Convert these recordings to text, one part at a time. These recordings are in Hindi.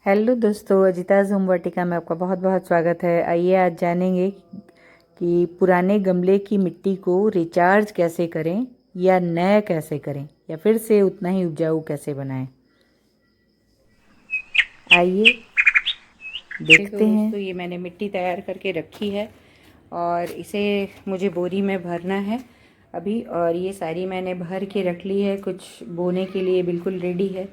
हेलो दोस्तों, अजिताज़ होम वाटिका में आपका बहुत बहुत स्वागत है। आइए आज जानेंगे कि पुराने गमले की मिट्टी को रिचार्ज कैसे करें या नया कैसे करें या फिर से उतना ही उपजाऊ कैसे बनाएं। आइए देखते हैं। दोस्तों, ये मैंने मिट्टी तैयार करके रखी है और इसे मुझे बोरी में भरना है अभी। और ये सारी मैंने भर के रख ली है, कुछ बोने के लिए बिल्कुल रेडी है,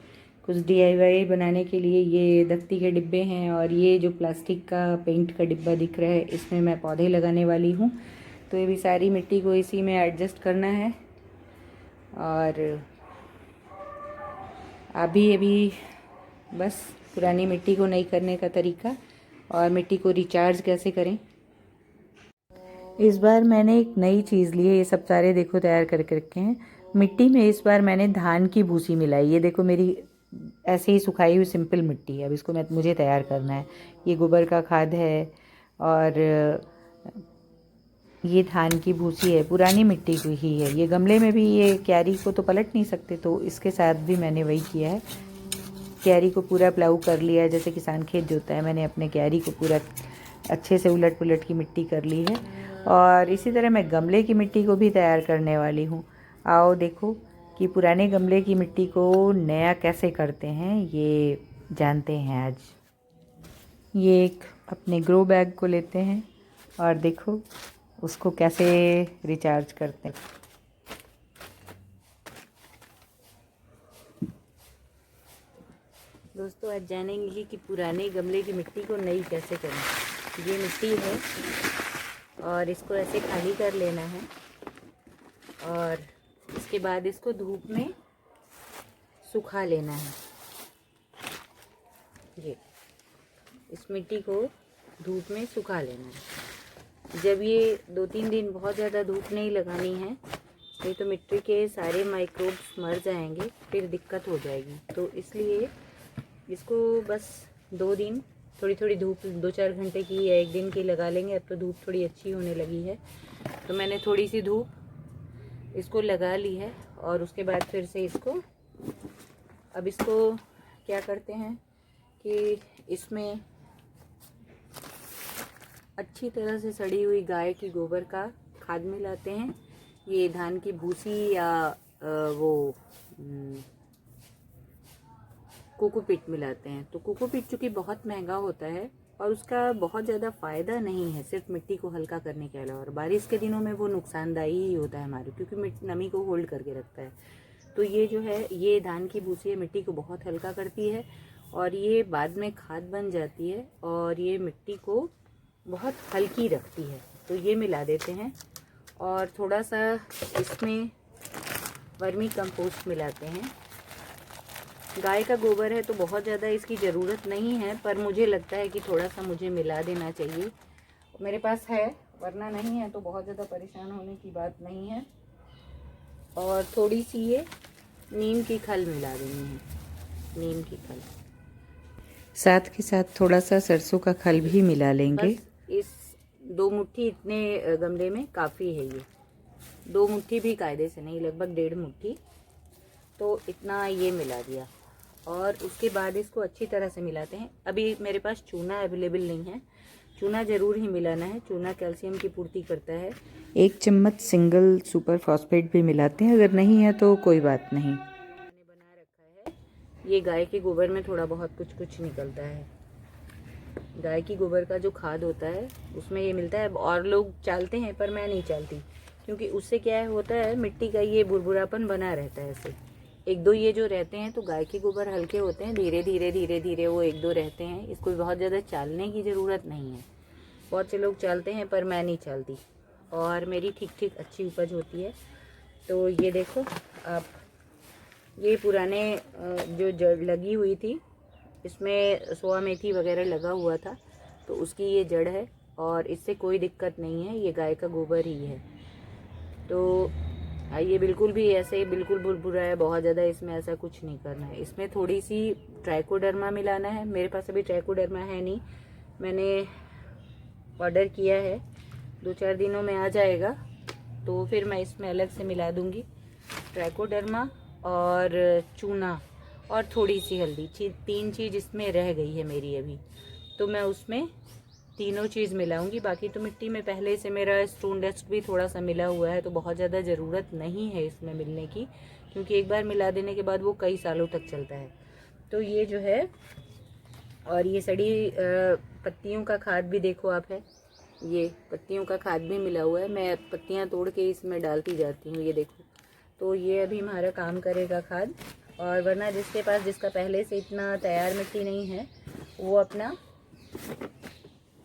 कुछ DIY बनाने के लिए ये दफ्ती के डिब्बे हैं और ये जो प्लास्टिक का पेंट का डिब्बा दिख रहा है इसमें मैं पौधे लगाने वाली हूँ। तो ये भी सारी मिट्टी को इसी में एडजस्ट करना है। और अभी बस पुरानी मिट्टी को नई करने का तरीका और मिट्टी को रिचार्ज कैसे करें। इस बार मैंने एक नई चीज़ ली है, ये सब सारे देखो तैयार करके रखे हैं। मिट्टी में इस बार मैंने धान की भूसी मिलाई। ये देखो मेरी ऐसे ही सुखाई हुई सिंपल मिट्टी है। अब इसको मुझे तैयार करना है। ये गोबर का खाद है और ये धान की भूसी है, पुरानी मिट्टी की ही है। ये गमले में भी ये क्यारी को तो पलट नहीं सकते, तो इसके साथ भी मैंने वही किया है। क्यारी को पूरा प्लाऊ कर लिया है, जैसे किसान खेत जोता है, मैंने अपने क्यारी को पूरा अच्छे से उलट पुलट की मिट्टी कर ली है। और इसी तरह मैं गमले की मिट्टी को भी तैयार करने वाली हूँ। आओ देखो कि पुराने गमले की मिट्टी को नया कैसे करते हैं, ये जानते हैं आज। ये एक अपने ग्रो बैग को लेते हैं और देखो उसको कैसे रिचार्ज करते हैं। दोस्तों, आज जानेंगे कि पुराने गमले की मिट्टी को नई कैसे करें। ये मिट्टी है और इसको ऐसे खाली कर लेना है और इसके बाद इसको धूप में सुखा लेना है। ये इस मिट्टी को धूप में सुखा लेना है। जब ये 2-3 दिन बहुत ज़्यादा धूप नहीं लगानी है, नहीं तो मिट्टी के सारे माइक्रोब्स मर जाएंगे, फिर दिक्कत हो जाएगी। तो इसलिए इसको बस 2 दिन थोड़ी थोड़ी धूप 2-4 घंटे की या 1 दिन की लगा लेंगे। अब तो धूप थोड़ी अच्छी होने लगी है, तो मैंने थोड़ी सी धूप इसको लगा ली है। और उसके बाद फिर से अब इसको क्या करते हैं कि इसमें अच्छी तरह से सड़ी हुई गाय की गोबर का खाद मिलाते हैं। ये धान की भूसी या कोकोपीट मिलाते हैं। तो कोकोपीट चूँकि बहुत महंगा होता है और उसका बहुत ज़्यादा फ़ायदा नहीं है सिर्फ मिट्टी को हल्का करने के अलावा, और बारिश के दिनों में वो नुकसानदायी ही होता है हमारे, क्योंकि नमी को होल्ड करके रखता है। तो ये जो है, ये धान की भूसी है, मिट्टी को बहुत हल्का करती है और ये बाद में खाद बन जाती है और ये मिट्टी को बहुत हल्की रखती है। तो ये मिला देते हैं और थोड़ा सा इसमें वर्मी कंपोस्ट मिलाते हैं। गाय का गोबर है तो बहुत ज़्यादा इसकी ज़रूरत नहीं है, पर मुझे लगता है कि थोड़ा सा मुझे मिला देना चाहिए। मेरे पास है, वरना नहीं है तो बहुत ज़्यादा परेशान होने की बात नहीं है। और थोड़ी सी ये नीम की खल मिला देनी है, नीम की खल, साथ के साथ थोड़ा सा सरसों का खल भी मिला लेंगे। इस 2 मुट्ठी इतने गमले में काफ़ी है। ये 2 मुट्ठी भी कायदे से नहीं, लगभग 1.5 मुट्ठी, तो इतना ये मिला दिया। और उसके बाद इसको अच्छी तरह से मिलाते हैं। अभी मेरे पास चूना अवेलेबल नहीं है, चूना ज़रूर ही मिलाना है। चूना कैल्शियम की पूर्ति करता है। 1 चम्मच सिंगल सुपर फॉस्फेट भी मिलाते हैं, अगर नहीं है तो कोई बात नहीं। मैंने बना रखा है, ये गाय के गोबर में थोड़ा बहुत कुछ निकलता है। गाय की गोबर का जो खाद होता है उसमें ये मिलता है। और लोग चालते हैं पर मैं नहीं चालती, क्योंकि उससे क्या होता है, मिट्टी का ये बुरबुरापन बना रहता है। ऐसे 1-2 ये जो रहते हैं, तो गाय के गोबर हल्के होते हैं, धीरे धीरे वो 1-2 रहते हैं। इसको बहुत ज़्यादा चालने की ज़रूरत नहीं है। बहुत से लोग चालते हैं पर मैं नहीं चालती और मेरी ठीक अच्छी उपज होती है। तो ये देखो आप, ये पुराने जो जड़ लगी हुई थी, इसमें सोया मेथी वगैरह लगा हुआ था, तो उसकी ये जड़ है और इससे कोई दिक्कत नहीं है। ये गाय का गोबर ही है। तो ये बिल्कुल भी ऐसे बिल्कुल बुरबुरा है बहुत ज़्यादा, इसमें ऐसा कुछ नहीं करना है। इसमें थोड़ी सी ट्राइकोडर्मा मिलाना है। मेरे पास अभी ट्राइकोडर्मा है नहीं, मैंने ऑर्डर किया है, 2-4 दिनों में आ जाएगा, तो फिर मैं इसमें अलग से मिला दूँगी ट्राइकोडर्मा और चूना और थोड़ी सी हल्दी। 3 चीज़ इसमें रह गई है मेरी अभी, तो मैं उसमें तीनों चीज़ मिलाऊंगी। बाकी तो मिट्टी में पहले से मेरा स्टोन डस्ट भी थोड़ा सा मिला हुआ है, तो बहुत ज़्यादा ज़रूरत नहीं है इसमें मिलने की, क्योंकि एक बार मिला देने के बाद वो कई सालों तक चलता है। तो ये जो है, और ये सड़ी पत्तियों का खाद भी देखो आप है, ये पत्तियों का खाद भी मिला हुआ है। मैं पत्तियां तोड़ के इसमें डालती जाती हूँ, ये देखो। तो ये अभी हमारा काम करेगा खाद। और वरना जिसके पास, जिसका पहले से इतना तैयार मिट्टी नहीं है, वो अपना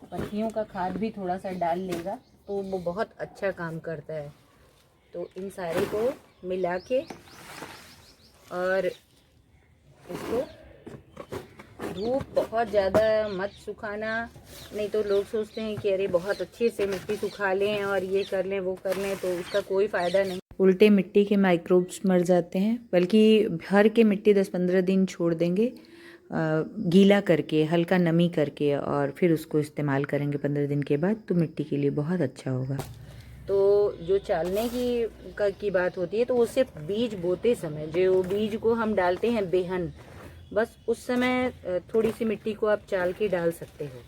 पत्तियों का खाद भी थोड़ा सा डाल लेगा, तो वो बहुत अच्छा काम करता है। तो इन सारे को मिला के और इसको धूप बहुत ज़्यादा मत सुखाना, नहीं तो लोग सोचते हैं कि अरे बहुत अच्छे से मिट्टी सुखा लें और ये कर लें वो कर लें, तो उसका कोई फ़ायदा नहीं। उल्टे मिट्टी के माइक्रोब्स मर जाते हैं। बल्कि भर के मिट्टी 10-15 दिन छोड़ देंगे, गीला करके, हल्का नमी करके, और फिर उसको इस्तेमाल करेंगे 15 दिन के बाद, तो मिट्टी के लिए बहुत अच्छा होगा। तो जो चालने की बात होती है, तो वो सिर्फ बीज बोते समय, जो बीज को हम डालते हैं बेहन, बस उस समय थोड़ी सी मिट्टी को आप चाल के डाल सकते हो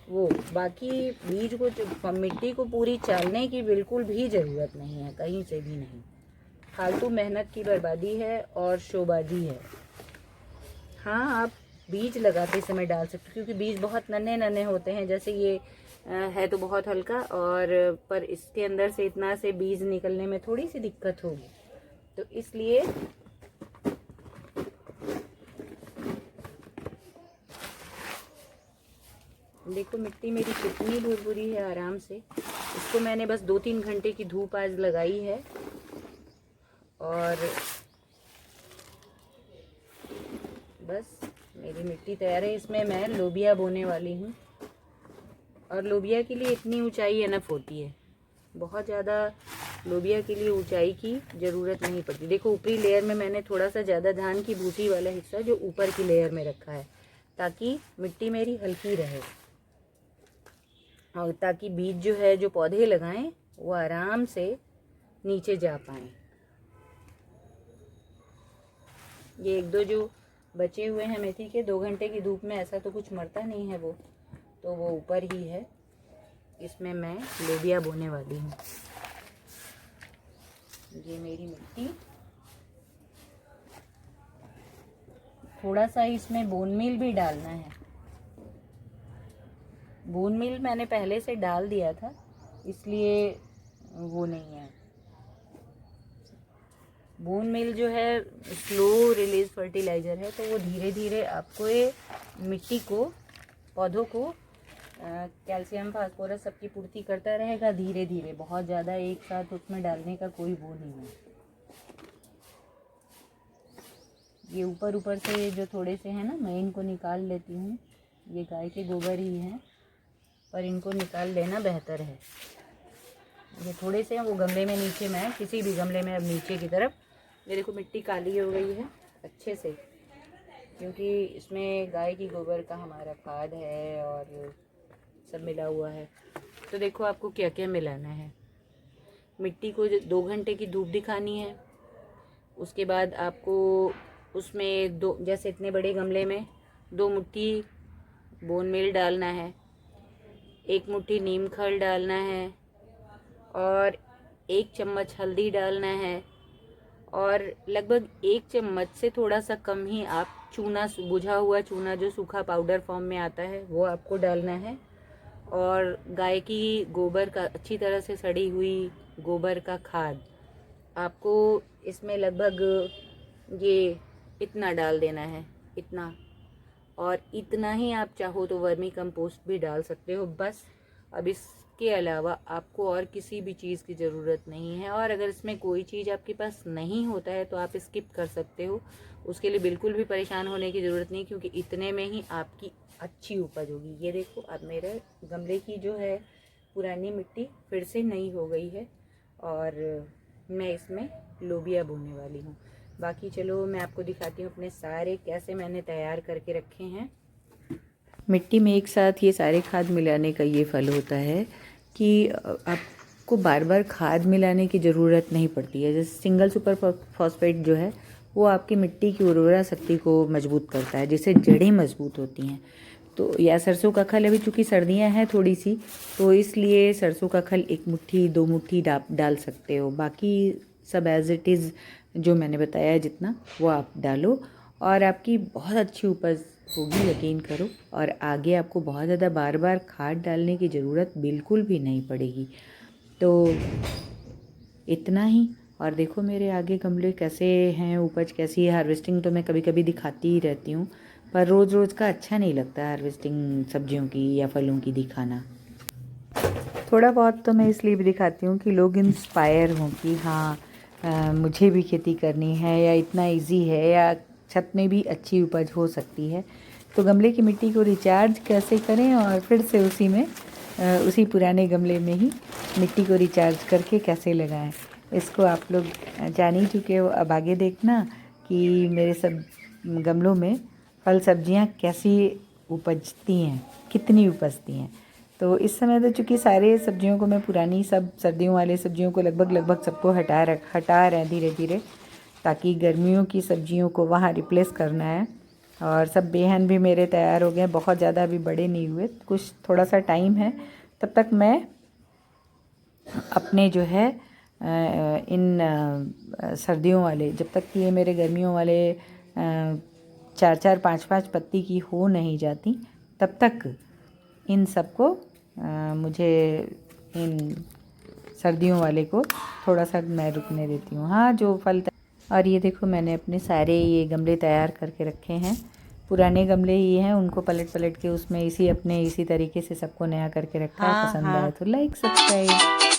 वो। बाकी बीज को, मिट्टी को पूरी चालने की बिल्कुल भी ज़रूरत नहीं है, कहीं से भी नहीं। फालतू मेहनत की बर्बादी है और शोबाजी है। हाँ, आप बीज लगाते समय डाल सकते हो, क्योंकि बीज बहुत नन्हे नन्हे होते हैं। जैसे ये है तो बहुत हल्का, और पर इसके अंदर से इतना से बीज निकलने में थोड़ी सी दिक्कत होगी, तो इसलिए देखो मिट्टी मेरी कितनी भुरभुरी है आराम से। इसको मैंने बस 2-3 घंटे की धूप आज लगाई है, और बस मेरी मिट्टी तैयार है। इसमें मैं लोबिया बोने वाली हूँ, और लोबिया के लिए इतनी ऊंचाई इनफ होती है, बहुत ज़्यादा लोबिया के लिए ऊंचाई की ज़रूरत नहीं पड़ती। देखो ऊपरी लेयर में मैंने थोड़ा सा ज़्यादा धान की भूसी वाला हिस्सा जो ऊपर की लेयर में रखा है, ताकि मिट्टी मेरी हल्की रहे, और ताकि बीज जो है, जो पौधे लगाएं, वो आराम से नीचे जा पाएं। ये 1-2 जो बचे हुए हैं मेथी के, 2 घंटे की धूप में ऐसा तो कुछ मरता नहीं है वो, तो वो ऊपर ही है। इसमें मैं लोबिया बोने वाली हूँ। ये मेरी मिट्टी, थोड़ा सा इसमें बोन मील भी डालना है। बोन मील मैंने पहले से डाल दिया था, इसलिए वो नहीं है। बोन मील जो है स्लो रिलीज फर्टिलाइज़र है, तो वो धीरे धीरे आपको ये मिट्टी को, पौधों को कैल्शियम, फास्फोरस सबकी पूर्ति करता रहेगा धीरे धीरे। बहुत ज़्यादा एक साथ उसमें डालने का कोई वो नहीं है। ये ऊपर ऊपर से जो थोड़े से हैं ना, मैं इनको निकाल लेती हूँ। ये गाय के गोबर ही हैं, पर इनको निकाल लेना बेहतर है। ये थोड़े से हैं, वो गमले में नीचे, मैं किसी भी गमले में अब नीचे की तरफ, ये देखो मिट्टी काली हो गई है अच्छे से, क्योंकि इसमें गाय की गोबर का हमारा खाद है और सब मिला हुआ है। तो देखो आपको क्या क्या मिलाना है। मिट्टी को 2 घंटे की धूप दिखानी है। उसके बाद आपको उसमें जैसे इतने बड़े गमले में 2 मुट्ठी बोन मील डालना है, 1 मुट्ठी नीम खल डालना है, और 1 चम्मच हल्दी डालना है, और लगभग 1 चम्मच से थोड़ा सा कम ही आप चूना, बुझा हुआ चूना जो सूखा पाउडर फॉर्म में आता है, वो आपको डालना है। और गाय की गोबर का, अच्छी तरह से सड़ी हुई गोबर का खाद आपको इसमें लगभग ये इतना डाल देना है, इतना। और इतना ही आप चाहो तो वर्मी कंपोस्ट भी डाल सकते हो, बस। अब इसके अलावा आपको और किसी भी चीज़ की ज़रूरत नहीं है। और अगर इसमें कोई चीज़ आपके पास नहीं होता है तो आप स्किप कर सकते हो, उसके लिए बिल्कुल भी परेशान होने की ज़रूरत नहीं, क्योंकि इतने में ही आपकी अच्छी उपज होगी। ये देखो अब मेरे गमले की जो है पुरानी मिट्टी फिर से नई हो गई है, और मैं इसमें लोबिया बोने वाली हूँ। बाकी चलो मैं आपको दिखाती हूँ अपने सारे कैसे मैंने तैयार करके रखे हैं। मिट्टी में एक साथ ये सारे खाद मिलाने का ये फल होता है कि आपको बार बार खाद मिलाने की ज़रूरत नहीं पड़ती है। जैसे सिंगल सुपर फॉस्फेट जो है वो आपकी मिट्टी की उर्वरा शक्ति को मजबूत करता है, जिससे जड़ें मजबूत होती हैं। तो या सरसों का खल, अभी चूँकि सर्दियाँ हैं थोड़ी सी, तो इसलिए सरसों का खल 1 मुट्ठी 2 मुट्ठी डाल सकते हो। बाकी सब एज़ इट इज़ जो मैंने बताया जितना, वो आप डालो और आपकी बहुत अच्छी उपज होगी, यकीन करो। और आगे आपको बहुत ज़्यादा बार बार खाद डालने की ज़रूरत बिल्कुल भी नहीं पड़ेगी। तो इतना ही। और देखो मेरे आगे गमले कैसे हैं, उपज कैसी है। हार्वेस्टिंग तो मैं कभी कभी दिखाती ही रहती हूँ, पर रोज़ रोज़ का अच्छा नहीं लगता हार्वेस्टिंग सब्जियों की या फलों की दिखाना। थोड़ा बहुत तो मैं इसलिए भी दिखाती हूँ कि लोग इंस्पायर हों कि हाँ मुझे भी खेती करनी है, या इतना इजी है, या छत में भी अच्छी उपज हो सकती है। तो गमले की मिट्टी को रिचार्ज कैसे करें और फिर से उसी पुराने गमले में ही मिट्टी को रिचार्ज करके कैसे लगाएं, इसको आप लोग जान ही चुके हो। अब आगे देखना कि मेरे सब गमलों में फल सब्जियां कैसी उपजती हैं, कितनी उपजती हैं। तो इस समय तो चूँकि सारे सब्जियों को मैं पुरानी सब सर्दियों वाले सब्जियों को लगभग सबको हटा रहे हैं धीरे धीरे, ताकि गर्मियों की सब्जियों को वहाँ रिप्लेस करना है। और सब बेहन भी मेरे तैयार हो गए, बहुत ज़्यादा अभी बड़े नहीं हुए, कुछ थोड़ा सा टाइम है। तब तक मैं अपने जो है इन सर्दियों वाले, जब तक कि ये मेरे गर्मियों वाले 4-4 5-5 पत्ती की हो नहीं जाती, तब तक इन सबको मुझे इन सर्दियों वाले को थोड़ा सा मैं रुकने देती हूँ। हाँ, जो फल और ये देखो मैंने अपने सारे ये गमले तैयार करके रखे हैं। पुराने गमले ही हैं, उनको पलट के उसमें इसी तरीके से सबको नया करके रखा है। पसंद आए तो लाइक सब्सक्राइब।